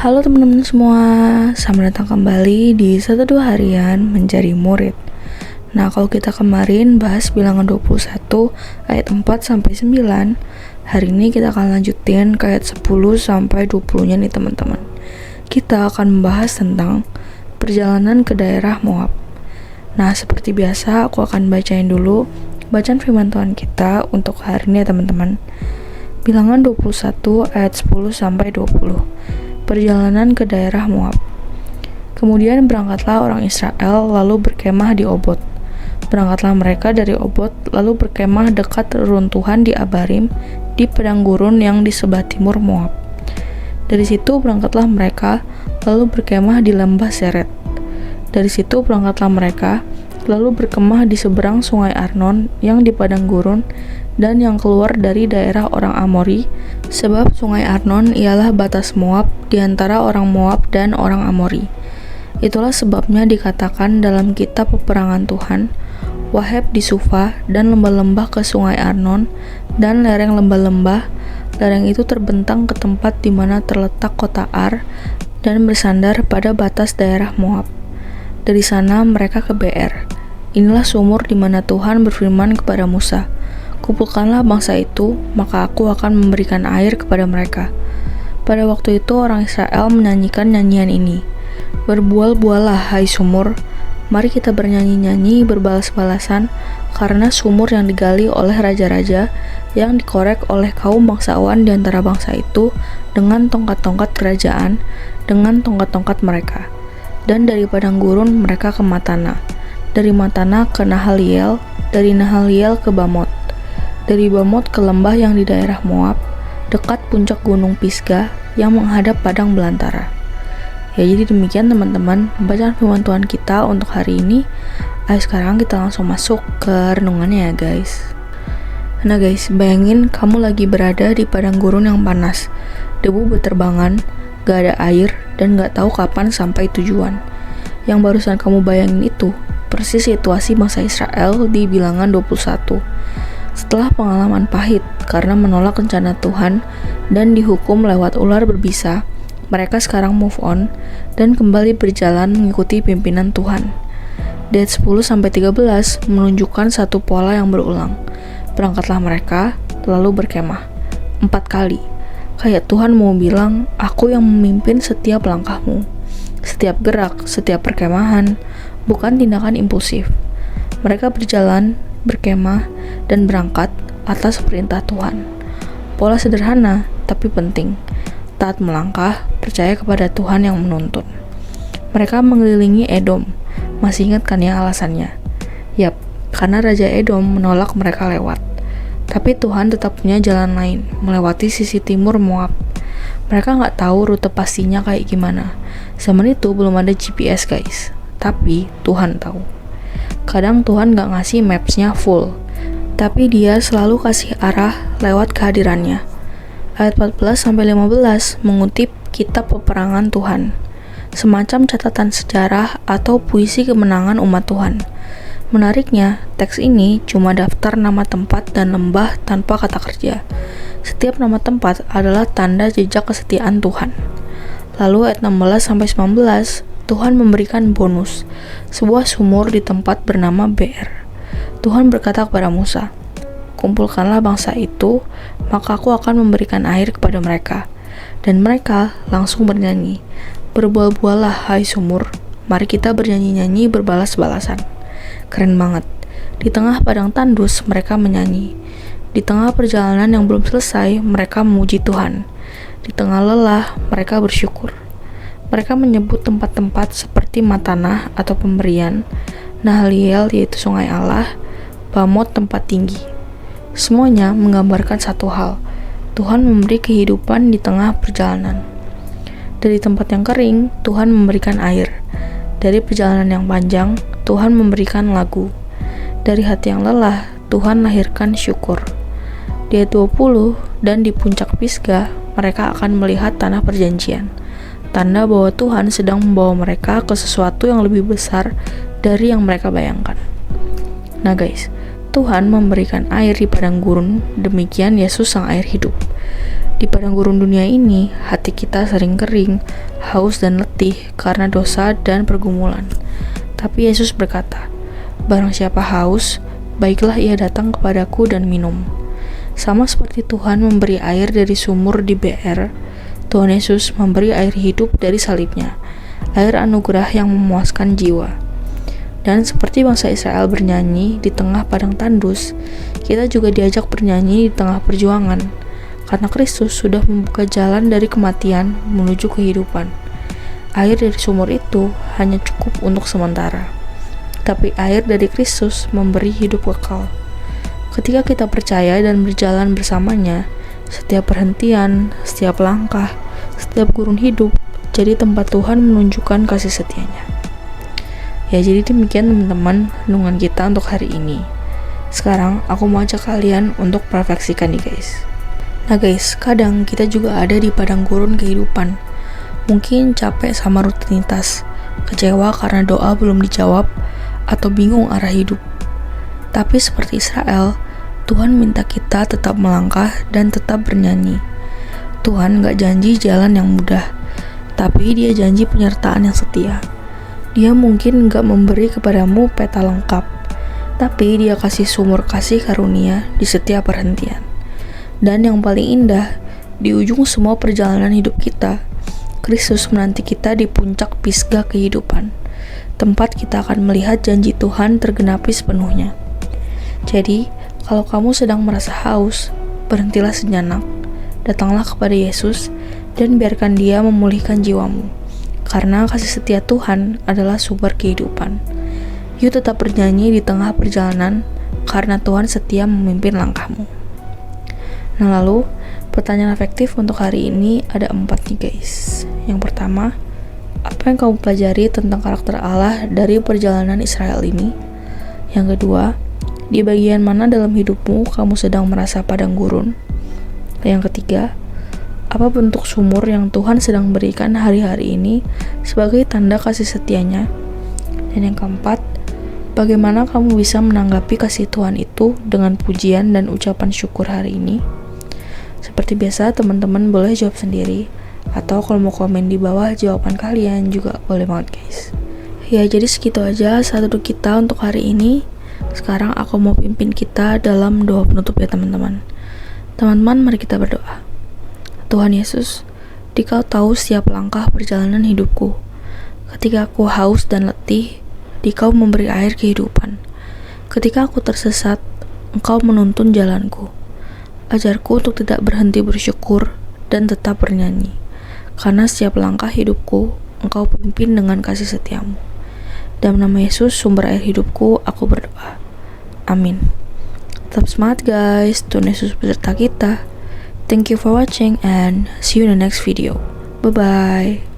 Halo teman-teman semua, selamat datang kembali di 12 harian mencari murid. Nah, kalau kita kemarin bahas bilangan 21 ayat 4 sampai 9, hari ini kita akan lanjutin ke ayat 10 sampai 20-nya nih teman-teman. Kita akan membahas tentang perjalanan ke daerah Moab. Nah, seperti biasa aku akan bacain dulu bacaan firman Tuhan kita untuk hari ini ya teman-teman. Bilangan 21 ayat 10 sampai 20. Perjalanan ke daerah Moab. Kemudian berangkatlah orang Israel lalu berkemah di Obot. Berangkatlah mereka dari Obot lalu berkemah dekat reruntuhan di Abarim di padang gurun yang di sebelah timur Moab. Dari situ berangkatlah mereka lalu berkemah di lembah Seret. Dari situ berangkatlah mereka lalu berkemah di seberang sungai Arnon yang di padang gurun dan yang keluar dari daerah orang Amori, sebab sungai Arnon ialah batas Moab di antara orang Moab dan orang Amori. Itulah sebabnya dikatakan dalam kitab peperangan Tuhan, Waheb di Sufa dan lembah-lembah ke sungai Arnon dan lereng lembah-lembah. Lereng itu terbentang ke tempat di mana terletak kota Ar dan bersandar pada batas daerah Moab. Dari sana mereka ke Beer. Inilah sumur di mana Tuhan berfirman kepada Musa, "Kumpulkanlah bangsa itu, maka aku akan memberikan air kepada mereka." Pada waktu itu orang Israel menyanyikan nyanyian ini, "Berbual-buallah hai sumur, mari kita bernyanyi-nyanyi berbalas-balasan, karena sumur yang digali oleh raja-raja, yang dikorek oleh kaum bangsawan di antara bangsa itu, dengan tongkat-tongkat kerajaan, dengan tongkat-tongkat mereka. Dan dari padang gurun mereka ke Matana, dari Matana ke Nahaliel, dari Nahaliel ke Bamot, dari Bamot ke lembah yang di daerah Moab, dekat puncak gunung Pisgah yang menghadap padang belantara." Ya, jadi demikian teman-teman bacaan firman Tuhan kita untuk hari ini. Ayo sekarang kita langsung masuk ke renungannya ya guys. Nah guys, bayangin kamu lagi berada di padang gurun yang panas, debu berterbangan, gak ada air, dan gak tahu kapan sampai tujuan. Yang barusan kamu bayangin itu persis situasi bangsa Israel di bilangan 21. Setelah pengalaman pahit karena menolak rencana Tuhan dan dihukum lewat ular berbisa, mereka sekarang move on dan kembali berjalan mengikuti pimpinan Tuhan. Ayat 10-13 menunjukkan satu pola yang berulang. Berangkatlah mereka, lalu berkemah. 4 kali. Kayak Tuhan mau bilang, "Aku yang memimpin setiap langkahmu, setiap gerak, setiap perkemahan, bukan tindakan impulsif." Mereka berjalan, berkemah, dan berangkat atas perintah Tuhan. Pola sederhana, tapi penting. Taat melangkah, percaya kepada Tuhan yang menuntun. Mereka mengelilingi Edom. Masih ingat kan ya alasannya? Yap, karena Raja Edom menolak mereka lewat. Tapi Tuhan tetap punya jalan lain, melewati sisi timur Moab. Mereka nggak tahu rute pastinya kayak gimana. Zaman itu belum ada GPS guys, tapi Tuhan tahu. Kadang Tuhan nggak ngasih maps-nya full, tapi dia selalu kasih arah lewat kehadirannya. Ayat 14-15 mengutip kitab peperangan Tuhan, semacam catatan sejarah atau puisi kemenangan umat Tuhan. Menariknya, teks ini cuma daftar nama tempat dan lembah tanpa kata kerja. Setiap nama tempat adalah tanda jejak kesetiaan Tuhan. Lalu ayat 16-19, Tuhan memberikan bonus, sebuah sumur di tempat bernama Beer. Tuhan berkata kepada Musa, "Kumpulkanlah bangsa itu, maka aku akan memberikan air kepada mereka." Dan mereka langsung bernyanyi, "Berbual-buallah hai sumur, mari kita bernyanyi-nyanyi berbalas-balasan." Keren banget. Di tengah padang tandus mereka menyanyi. Di tengah perjalanan yang belum selesai mereka memuji Tuhan. Di tengah lelah mereka bersyukur. Mereka menyebut tempat-tempat seperti Matana atau pemberian, Nahaliel yaitu sungai Allah, Bamot tempat tinggi. Semuanya menggambarkan satu hal, Tuhan memberi kehidupan di tengah perjalanan. Dari tempat yang kering, Tuhan memberikan air. Dari perjalanan yang panjang, Tuhan memberikan lagu. Dari hati yang lelah, Tuhan lahirkan syukur. Di ayat 20, dan di puncak Pisgah, mereka akan melihat tanah perjanjian. Tanda bahwa Tuhan sedang membawa mereka ke sesuatu yang lebih besar dari yang mereka bayangkan. Nah guys, Tuhan memberikan air di padang gurun, demikian Yesus sang air hidup. Di padang gurun dunia ini, hati kita sering kering, haus dan letih karena dosa dan pergumulan. Tapi Yesus berkata, "Barang siapa haus, baiklah ia datang kepadaku dan minum." Sama seperti Tuhan memberi air dari sumur di BR, Tuhan Yesus memberi air hidup dari salibnya, air anugerah yang memuaskan jiwa. Dan seperti bangsa Israel bernyanyi di tengah padang tandus, kita juga diajak bernyanyi di tengah perjuangan, karena Kristus sudah membuka jalan dari kematian menuju kehidupan. Air dari sumur itu hanya cukup untuk sementara, tapi air dari Kristus memberi hidup kekal. Ketika kita percaya dan berjalan bersamanya, setiap perhentian, setiap langkah, setiap gurun hidup jadi tempat Tuhan menunjukkan kasih setianya. Ya, jadi demikian teman-teman renungan kita untuk hari ini. Sekarang aku mau ajak kalian untuk refleksikan nih guys. Nah guys, kadang kita juga ada di padang gurun kehidupan. Mungkin capek sama rutinitas, kecewa karena doa belum dijawab, atau bingung arah hidup. Tapi seperti Israel, Tuhan minta kita tetap melangkah dan tetap bernyanyi. Tuhan gak janji jalan yang mudah, tapi Dia janji penyertaan yang setia. Dia mungkin gak memberi kepadamu peta lengkap, tapi Dia kasih sumur kasih karunia di setiap perhentian. Dan yang paling indah, di ujung semua perjalanan hidup kita, Kristus menanti kita di puncak pisgah kehidupan, tempat kita akan melihat janji Tuhan tergenapi sepenuhnya. Jadi, kalau kamu sedang merasa haus, berhentilah sejenak, datanglah kepada Yesus, dan biarkan Dia memulihkan jiwamu. Karena kasih setia Tuhan adalah sumber kehidupan. Yuk tetap bernyanyi di tengah perjalanan, karena Tuhan setia memimpin langkahmu. Nah lalu, pertanyaan efektif untuk hari ini ada 4 nih guys. Yang pertama, apa yang kamu pelajari tentang karakter Allah dari perjalanan Israel ini? Yang kedua, di bagian mana dalam hidupmu kamu sedang merasa padang gurun? Yang ketiga, apa bentuk sumur yang Tuhan sedang berikan hari-hari ini sebagai tanda kasih setianya? Dan yang keempat, bagaimana kamu bisa menanggapi kasih Tuhan itu dengan pujian dan ucapan syukur hari ini? Seperti biasa, teman-teman boleh jawab sendiri, atau kalau mau komen di bawah jawaban kalian juga boleh banget guys. Ya, jadi segitu aja saat duduk kita untuk hari ini. Sekarang aku mau pimpin kita dalam doa penutup ya teman-teman. Teman-teman, mari kita berdoa. Tuhan Yesus, Dikau tahu setiap langkah perjalanan hidupku. Ketika aku haus dan letih, Dikau memberi air kehidupan. Ketika aku tersesat, Engkau menuntun jalanku. Ajarku untuk tidak berhenti bersyukur dan tetap bernyanyi. Karena setiap langkah hidupku, Engkau pimpin dengan kasih setiamu. Dalam nama Yesus, sumber air hidupku, aku berdoa. Amin. Tetap semangat guys, Tuhan Yesus beserta kita. Thank you for watching and see you in the next video. Bye-bye.